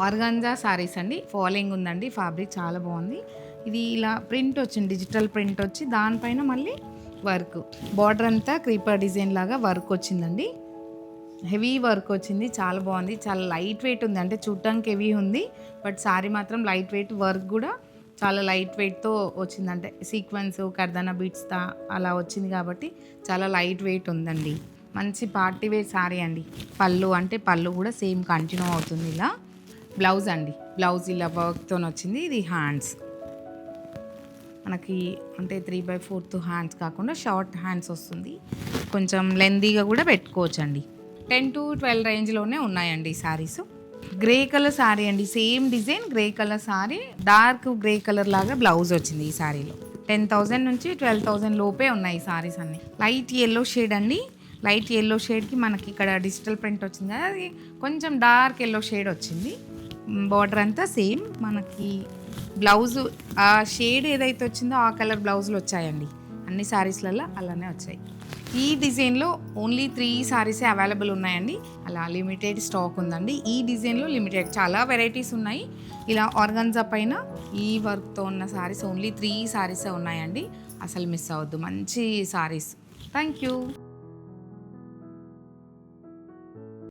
Organza saris అండి. Falling ఉందండి, fabric చాలా బాగుంది. ఇది ఇలా ప్రింట్ వచ్చింది, డిజిటల్ ప్రింట్ వచ్చి దానిపైన మళ్ళీ వర్క్, బార్డర్ అంతా క్రీపర్ డిజైన్ లాగా వర్క్ వచ్చిందండి. హెవీ వర్క్ వచ్చింది, చాలా బాగుంది. చాలా లైట్ వెయిట్ ఉంది, అంటే చూడటానికి హెవీ ఉంది బట్ సారీ మాత్రం లైట్ వెయిట్. వర్క్ కూడా చాలా లైట్ వెయిట్తో వచ్చింది, అంటే సీక్వెన్స్ కర్దానా బీట్స్తో అలా వచ్చింది కాబట్టి చాలా లైట్ వెయిట్ ఉందండి. మంచి పార్టీ వేర్ సారీ అండి. పళ్ళు అంటే పళ్ళు కూడా సేమ్ కంటిన్యూ అవుతుంది. ఇలా బ్లౌజ్ అండి, బ్లౌజ్ ఇలా వర్క్తో వచ్చింది. ఇది హ్యాండ్స్ మనకి అంటే 3/4 హ్యాండ్స్ కాకుండా షార్ట్ హ్యాండ్స్ వస్తుంది. కొంచెం లెందీగా కూడా పెట్టుకోవచ్చు అండి. 10 to 12 రేంజ్లోనే ఉన్నాయండి ఈ శారీస్. గ్రే కలర్ శారీ అండి, same design grey colour sari, dark grey colour లాగా బ్లౌజ్ వచ్చింది ఈ శారీలో. 10,000 నుంచి 12,000 లోపే ఉన్నాయి ఈ శారీస్ అన్నీ. లైట్ ఎల్లో షేడ్ అండి. లైట్ ఎల్లో షేడ్కి మనకి ఇక్కడ డిజిటల్ ప్రింట్ వచ్చింది కదా, అది కొంచెం డార్క్ ఎల్లో షేడ్ వచ్చింది. బార్డర్ అంతా సేమ్. మనకి బ్లౌజు ఆ షేడ్ ఏదైతే వచ్చిందో ఆ కలర్ బ్లౌజులు వచ్చాయండి అన్ని శారీస్లలో, అలానే వచ్చాయి. ఈ డిజైన్లో ఓన్లీ 3 శారీసే అవైలబుల్ ఉన్నాయండి. అలా లిమిటెడ్ స్టాక్ ఉందండి. ఈ డిజైన్లో లిమిటెడ్, చాలా వెరైటీస్ ఉన్నాయి. ఇలా ఆర్గాన్జా పైన ఈ వర్క్తో ఉన్న శారీస్ ఓన్లీ 3 శారీసే ఉన్నాయండి. అసలు మిస్ అవ్వద్దు, మంచి శారీస్. Thank you.